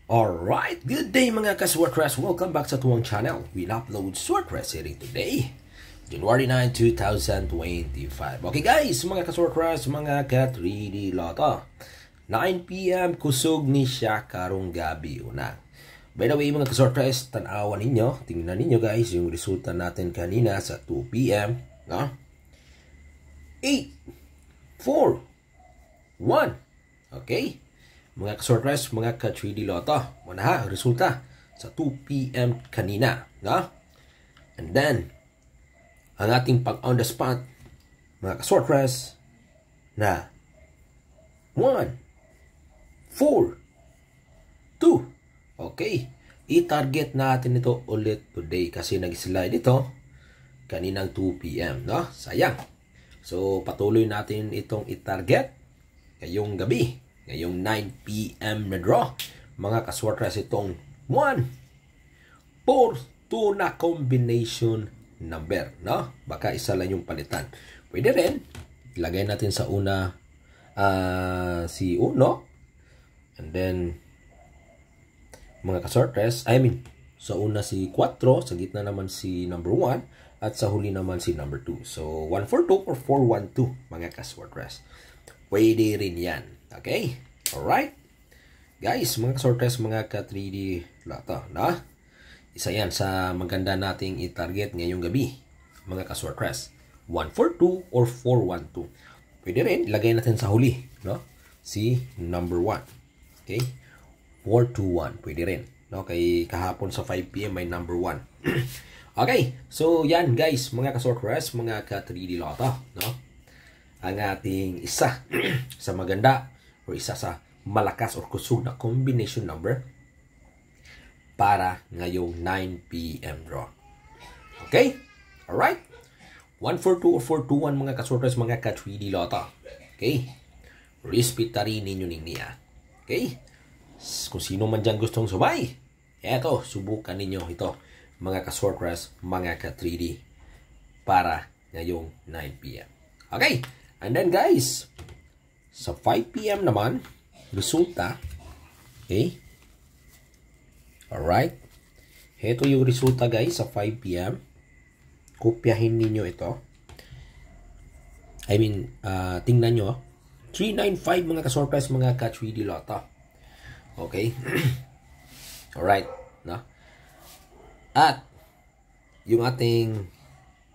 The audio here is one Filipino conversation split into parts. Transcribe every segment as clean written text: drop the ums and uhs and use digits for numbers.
Alright, good day mga ka-Swartress. Welcome back sa tuwang channel. We'll upload Swartress series today, January 9, 2025. Okay guys, mga ka-Swartress, mga ka-3D Lotto. 9 p.m. kusog ni siya karong gabi una. By the way mga ka-Swartress, tanawan ninyo, tingnan ninyo guys yung resulta natin kanina sa 2 p.m. No? 8, 4, 1. Okay? Mga ka-Swartress, mga ka-3D Lotto, muna ha, resulta sa 2 p.m. kanina, no? And then, ang ating pag-on the spot, mga ka-Swartress, na 1, 4, 2. Okay, i-target natin ito ulit today kasi nag-slide ito kaninang 2 p.m., no? Sayang. So, patuloy natin itong i-target ngayong gabi. Ngayong 9 p.m. na draw, mga ka-Swartress, itong 1, 4, 2 na combination number, no? Baka isa lang yung palitan. Pwede rin, ilagay natin sa una si 1, and then, mga ka-Swartress, sa una si 4, sa gitna naman si number 1, at sa huli naman si number 2. So, 1, 4, 2 or 4, 1, 2, mga ka-Swartress. Pwede rin yan. Okay? Alright? Guys, mga ka-Swartress, mga ka-3D Lotto, no? Isa yan sa maganda nating i-target ngayong gabi, mga ka-Swartress. 142 or 412. Pwede rin, ilagay natin sa huli, no? Si number 1. Okay? 421. Pwede rin. No? Kay kahapon sa 5 p.m. may number 1. Okay. So, yan guys, mga ka-Swartress, mga ka-3D Lotto, no? Ang ating isa sa maganda o isa sa malakas o kusog na combination number para ngayong 9 p.m. draw. Okay? Alright? 142 or 421 mga ka-Swartress, mga ka-3D Lotto. Okay? Respetarin ninyo niya. Okay? Kung sino man dyan gustong subay, eto, subukan ninyo ito, mga ka-Swartress, mga ka-3D para ngayong 9 p.m. Okay? And then guys, sa 5 p.m. naman, resulta, okay? Alright? Ito yung resulta guys sa 5 p.m. Kopyahin ninyo ito. Tingnan nyo. 395 mga ka-Swartress, mga ka-3D Lotto. Okay? Alright. No? At, yung ating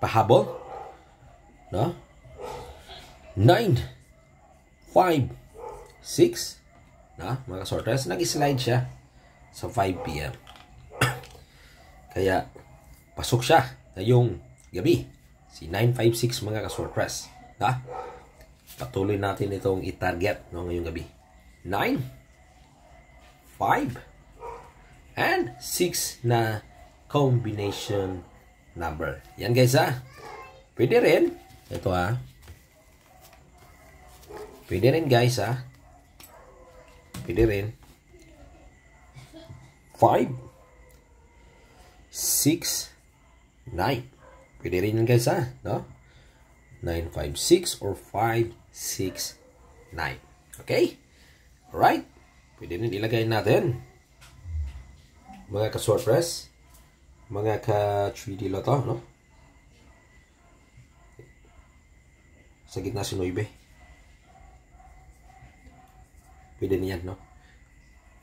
pahabol, no? 9, 5, 6, na mga ka-Swartress, nag-slide siya sa 5 p.m. Kaya, pasok siya ngayong gabi. Si 956 mga ka-Swartress. Na? Patuloy natin itong i-target, no, ngayong gabi. 9, 5, and 6 na combination number. Yan guys ha. Pwede rin. Ito ha. Pwede rin guys ha. Pwede rin. 5, 6, 9. Pwede rin yan guys ha. No? 9, 5, 6 or 5, 6, 9. Okay? Alright? Pwede rin ilagay natin. Mga ka-Swartress, mga ka-3D Lotto, no? Sa gitna si 9. Pwede niyan, no?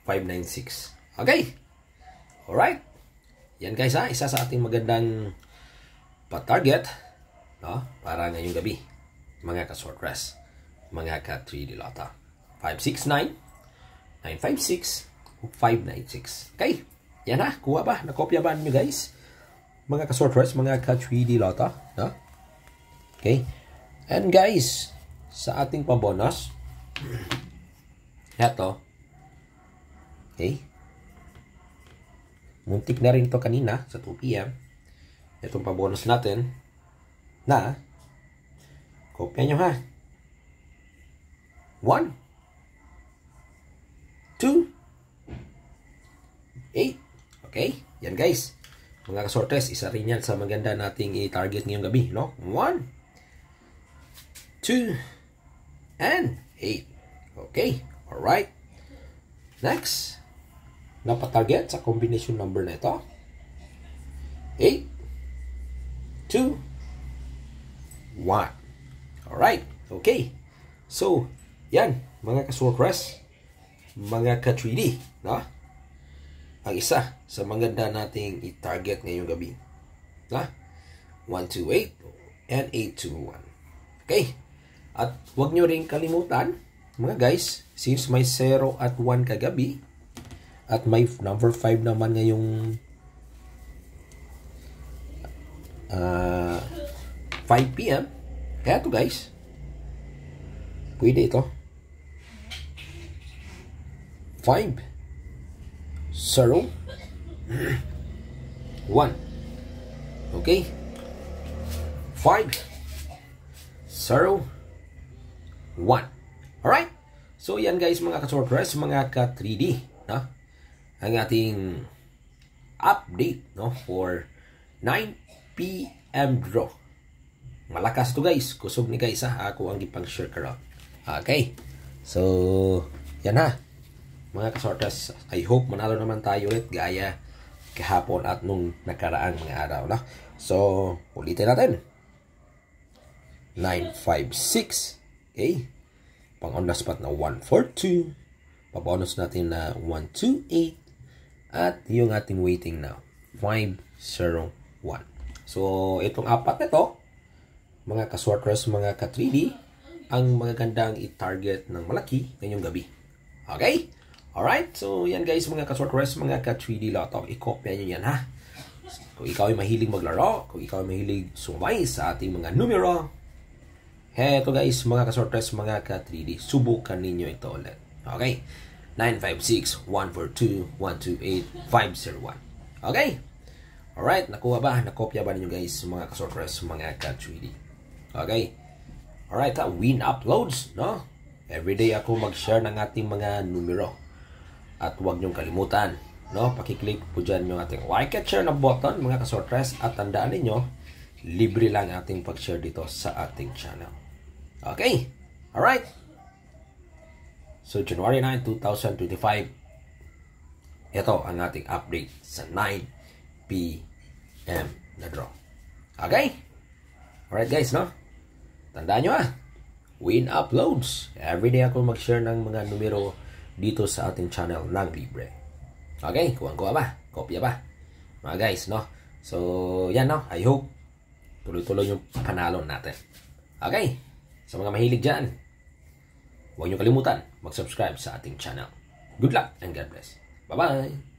596. Okay. Alright. Yan guys ha. Isa sa ating magandang pa-target, no? Para ngayong gabi. Mga ka-Swartress. Mga ka-3D Lotto. 569, 956, 596. Okay. Yan ha. Kuha ba? Nakopya ba nyo guys? Mga ka-Swartress, mga ka-3D Lotto, no? Okay. And guys, sa ating pabonus, eto. Okay. Muntik na rin ito kanina sa 2 p.m. Itong pabonus natin na kopya nyo ha. 1, 2, 8. Okay. Yan guys. Mga ka-Swartress, isa rin yan sa maganda nating i-target ngayong gabi, no? 1, 2, and 8. Okay. Alright. Next. na patarget sa combination number na ito. 8, 2, 1. Alright, okay. So, yan, mga ka-sortress, mga ka-3D, no? Ang isa sa maganda nating i-target ngayong gabi. Na? 128 and 821. Okay? At huwag nyo rin kalimutan, mga guys, since may 0 at 1 kagabi, at may number 5 naman ngayong 5 p.m. Kaya ito guys, pwede ito. 5, 0, 1. Okay? 5, 0, 1. Alright? So yan guys mga ka-sortress, mga ka-3D, no? Ang ating update, no, for 9 p.m. draw. Malakas to guys. Kusog ni guys ha. Ako ang ipang share karon. Okay. So, yan ha. Mga ka-sortress, I hope manalo naman tayo ulit gaya kahapon at nung nakaraang mga araw na. So, ulitin natin. 956. Okay. Pang on the spot na 142. Pabonus natin na 128. At yung ating waiting now, 501. So, itong apat na to, mga ka-sortress, mga ka-3D, ang magagandang i-target ng malaki ngayong gabi. Okay? Alright? So, yan guys, mga ka-sortress, mga ka-3D Lotto. I-copy nyo yan, ha? Kung ikaw ay mahilig maglaro, kung ikaw ay mahilig sumay sa ating mga numero, heto guys, mga ka-sortress, mga ka-3D, subukan ninyo ito ulit. Okay? 956-142-128-501. Okay? Alright, nakuha ba? Nakopya ba ninyo guys, mga ka-sortress, mga ka-3D? Okay? Alright, win uploads, no? Everyday ako mag-share ng ating mga numero. At huwag niyong kalimutan, no? Pakiclick po dyan yung ating like at share na button, mga ka-sortress. At tandaan ninyo, libre lang ating pag-share dito sa ating channel. Okay? Alright? So, January 9, 2025, ito ang ating update sa 9 p.m. na draw. Okay? Alright guys, no? Tandaan nyo win uploads. Everyday ako mag-share ng mga numero dito sa ating channel ng libre. Okay? Kuha ba? Kopya ba? Mga guys, no? So, yan, no? I hope tuloy-tuloy yung panalo natin. Okay? Sa mga mahilig dyan, huwag nyo kalimutan mag-subscribe sa ating channel. Good luck and God bless. Bye-bye!